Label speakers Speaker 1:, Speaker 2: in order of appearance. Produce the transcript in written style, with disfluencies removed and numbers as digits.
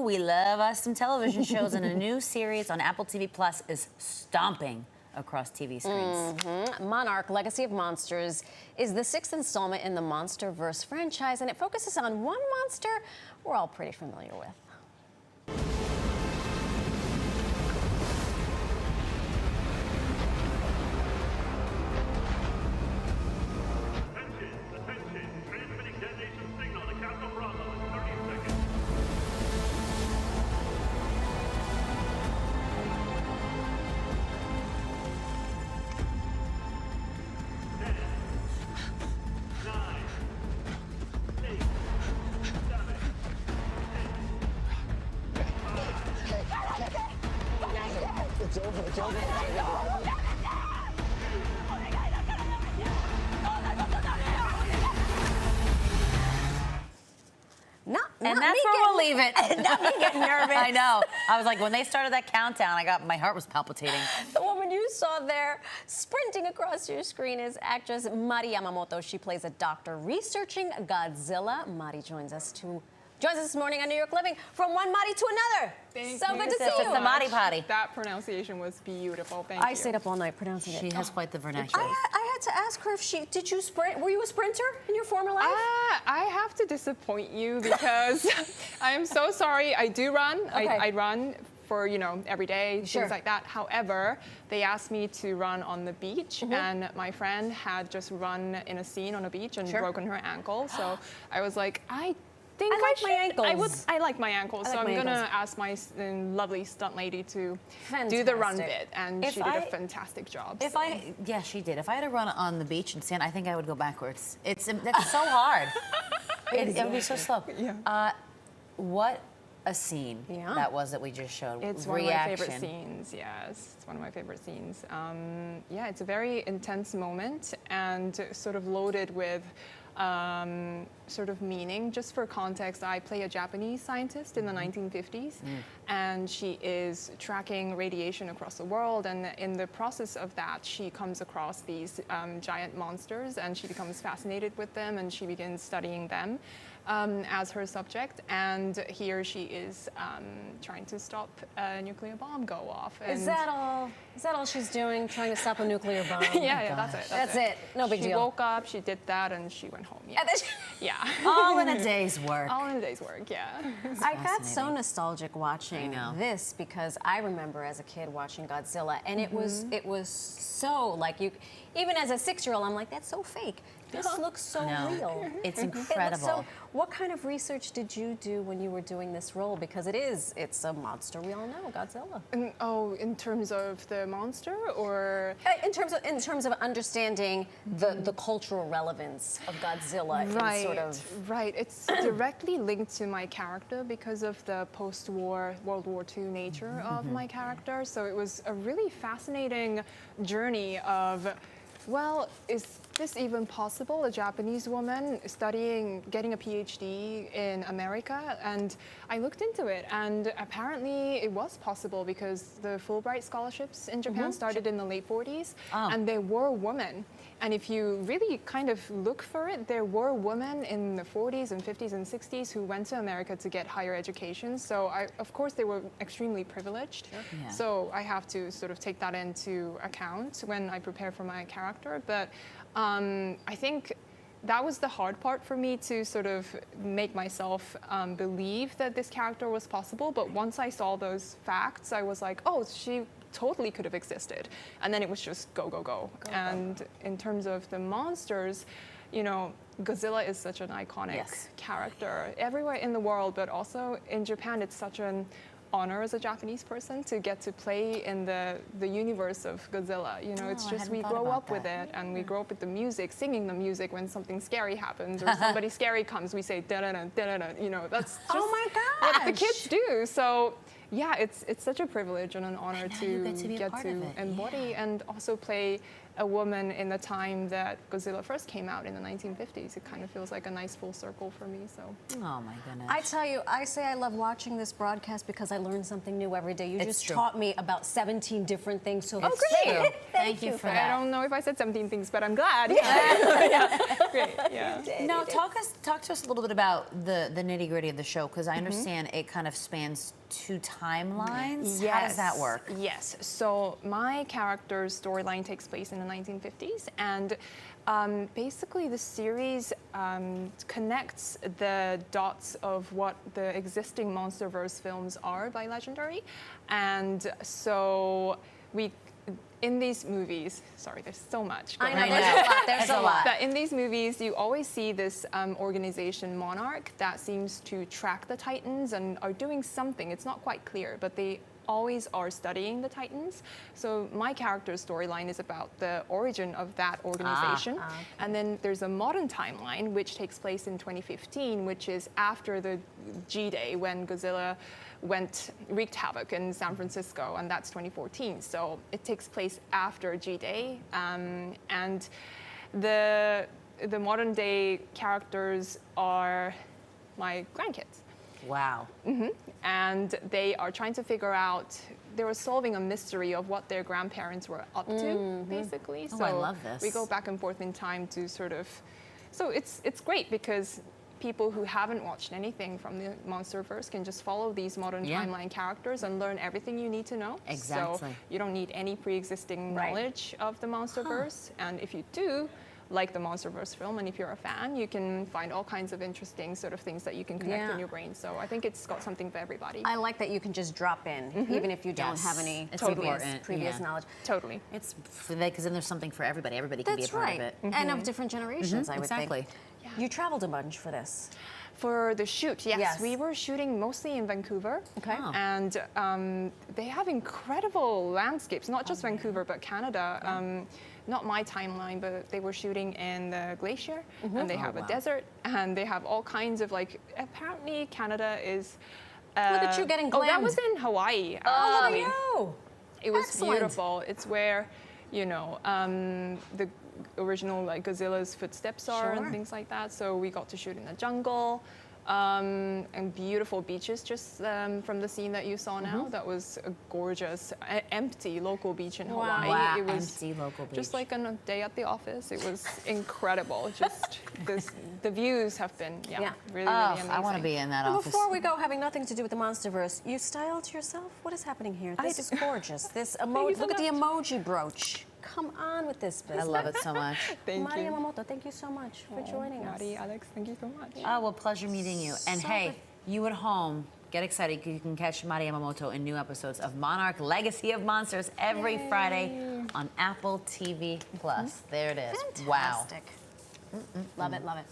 Speaker 1: we love us some television shows, and a new series on Apple TV Plus is Stomping across TV screens.
Speaker 2: Monarch, Legacy of Monsters is the 6th installment in the MonsterVerse franchise, and it focuses on one monster we're all pretty familiar with.
Speaker 3: It's over. It's over.
Speaker 1: And that's where we'll leave it.
Speaker 2: Not me getting nervous.
Speaker 1: I know. I was like, when they started that countdown, my heart was palpitating.
Speaker 2: The woman you saw there sprinting across your screen is actress Mari Yamamoto. She plays a doctor researching Godzilla. Mari joins us this morning on New York Living from one Mari to another. So good to see you.
Speaker 1: It's the Mari Party.
Speaker 4: That pronunciation was beautiful. Thank you.
Speaker 2: I stayed up all night pronouncing it.
Speaker 1: She has quite the vernacular.
Speaker 2: I had to ask her if did you sprint? Were you a sprinter in your former life?
Speaker 4: I have to disappoint you because I am so sorry. I do run.
Speaker 2: Okay.
Speaker 4: I run for, every day,
Speaker 2: Sure.
Speaker 4: things like that. However, they asked me to run on the beach, and my friend had just run in a scene on a beach and broken her ankle. So I was like, I like my ankles. I like my ankles, so I'm going to ask my lovely stunt lady to do the run bit, and she did a fantastic job.
Speaker 1: Yeah, she did. If I had to run on the beach in sand, I think I would go backwards. That's so hard. It would be so slow.
Speaker 4: Yeah.
Speaker 1: What a scene that was that we just showed.
Speaker 4: It's one of my favorite scenes. Yes, it's one of my favorite scenes. Yeah, it's a very intense moment and sort of loaded with sort of meaning. Just for context, I play a Japanese scientist in the 1950s, and she is tracking radiation across the world, and in the process of that, she comes across these giant monsters, and she becomes fascinated with them, and she begins studying them as her subject, and here she is trying to stop a nuclear bomb go off. And
Speaker 2: Is that all she's doing, trying to stop a nuclear bomb?
Speaker 4: yeah, that's it.
Speaker 2: That's it. No big deal.
Speaker 4: She woke up, she did that, and she went home. Yeah. Yeah.
Speaker 1: All in a day's work.
Speaker 4: All in a day's work, yeah.
Speaker 2: I got so nostalgic watching this because I remember as a kid watching Godzilla, and it was so like even as a 6-year-old, I'm like, that's so fake. This looks so real.
Speaker 1: It's incredible.
Speaker 2: What kind of research did you do when you were doing this role? Because it's a monster we all know, Godzilla.
Speaker 4: In terms of the monster, or
Speaker 2: in terms of understanding the cultural relevance of Godzilla,
Speaker 4: right?
Speaker 2: And sort of
Speaker 4: Right. It's directly linked to my character because of the post-war World War II nature of my character. So it was a really fascinating journey of, well, is this even possible? A Japanese woman getting a PhD in America? And I looked into it, and apparently it was possible because the Fulbright scholarships in Japan started in the late 40s, and there were women. And if you really kind of look for it, there were women in the 40s and 50s and 60s who went to America to get higher education. So of course they were extremely privileged. Sure. Yeah. So I have to sort of take that into account when I prepare for my character. But I think that was the hard part for me, to sort of make myself believe that this character was possible. But once I saw those facts, I was like, oh, she totally could have existed. And then it was just go, go, go. And in terms of the monsters, Godzilla is such an iconic character everywhere in the world, but also in Japan, it's such an honor as a Japanese person to get to play in the universe of Godzilla. It's just we grow up with it, and we grow up with the music, singing the music when something scary happens or somebody scary comes. We say da da da da da. That's just what the kids do. So yeah, it's such a privilege and an honor to get to embody and also play a woman in the time that Godzilla first came out in the 1950s. It kind of feels like a nice full circle for me. So.
Speaker 1: Oh my goodness.
Speaker 2: I tell you, I say I love watching this broadcast because I learn something new every day. You
Speaker 1: It's
Speaker 2: just
Speaker 1: true.
Speaker 2: taught me about 17 different things. So
Speaker 1: It's
Speaker 2: great.
Speaker 1: true. Thank you for
Speaker 4: I
Speaker 1: that.
Speaker 4: don't know if I said 17 things, but I'm glad. Yeah. Great. Yeah.
Speaker 1: Now, talk to us a little bit about the nitty gritty of the show, because I understand it kind of spans 2 timelines. How does that work?
Speaker 4: Yes. So my character's storyline takes place in the 1950s, and basically the series connects the dots of what the existing MonsterVerse films are by Legendary, and so in these movies, sorry, there's so much going
Speaker 2: I know,
Speaker 4: on.
Speaker 2: there's a lot. There's a lot.
Speaker 4: But in these movies, you always see this organization, Monarch, that seems to track the Titans and are doing something. It's not quite clear, but they always are studying the Titans. So my character's storyline is about the origin of that organization. And then there's a modern timeline, which takes place in 2015, which is after the G-Day, when Godzilla wreaked havoc in San Francisco, and that's 2014. So it takes place after G-Day, and the modern day characters are my grandkids.
Speaker 1: Wow.
Speaker 4: And they are trying to figure out, they were solving a mystery of what their grandparents were up to, basically.
Speaker 1: Oh,
Speaker 4: So
Speaker 1: I love this.
Speaker 4: we go back and forth in time to sort of, so it's great because people who haven't watched anything from the MonsterVerse can just follow these modern timeline characters and learn everything you need to know.
Speaker 1: Exactly.
Speaker 4: So you don't need any pre-existing
Speaker 2: Right.
Speaker 4: knowledge of the MonsterVerse. And if you do like the MonsterVerse film, and if you're a fan, you can find all kinds of interesting sort of things that you can connect in your brain. So I think it's got something for everybody.
Speaker 2: I like that you can just drop in, even if you don't
Speaker 1: Yes.
Speaker 2: have any
Speaker 1: It's
Speaker 2: previous,
Speaker 1: important,
Speaker 2: previous
Speaker 1: yeah.
Speaker 2: knowledge.
Speaker 4: Totally.
Speaker 1: It's because then there's something for everybody. Everybody can be a
Speaker 2: That's
Speaker 1: part
Speaker 2: right.
Speaker 1: of it.
Speaker 2: And of different generations, I would
Speaker 1: Exactly.
Speaker 2: think. You traveled a bunch for this.
Speaker 4: For the shoot, yes.
Speaker 2: Yes.
Speaker 4: We were shooting mostly in Vancouver.
Speaker 2: Okay.
Speaker 1: Oh.
Speaker 4: And they have incredible landscapes, not just Vancouver, but Canada. Not my timeline, but they were shooting in the glacier, and they have
Speaker 1: wow.
Speaker 4: a desert, and they have all kinds of apparently Canada is...
Speaker 2: Look at you getting
Speaker 4: Oh, that
Speaker 2: glammed.
Speaker 4: was in Hawaii,
Speaker 2: Oh,
Speaker 4: actually.
Speaker 2: you.
Speaker 4: It was
Speaker 2: Excellent.
Speaker 4: beautiful. It's where, the original Godzilla's footsteps are
Speaker 2: Sure.
Speaker 4: and things like that. So we got to shoot in the jungle, and beautiful beaches just from the scene that you saw now. That was a gorgeous, empty local beach in Hawaii.
Speaker 1: Wow,
Speaker 4: It was
Speaker 1: empty local beach.
Speaker 4: just like on a day at the office. It was incredible. Just the views have been really amazing.
Speaker 1: I want to be in that
Speaker 2: And
Speaker 1: office.
Speaker 2: before we go, having nothing to do with the MonsterVerse, you styled yourself? What is happening here? This is gorgeous. This emoji,
Speaker 4: you so
Speaker 2: look at the emoji brooch. Come on with this business.
Speaker 1: I love it so much.
Speaker 4: Thank
Speaker 2: Mari
Speaker 4: you.
Speaker 2: Yamamoto, thank you so much for joining us.
Speaker 4: Mari, Alex, thank you so much.
Speaker 1: Oh, well, pleasure meeting you. And
Speaker 2: So
Speaker 1: hey,
Speaker 2: good.
Speaker 1: you at home, get excited. You can catch Mari Yamamoto in new episodes of Monarch Legacy of Monsters every Friday on Apple TV+. There it is. Wow.
Speaker 2: Fantastic. Love it, love it.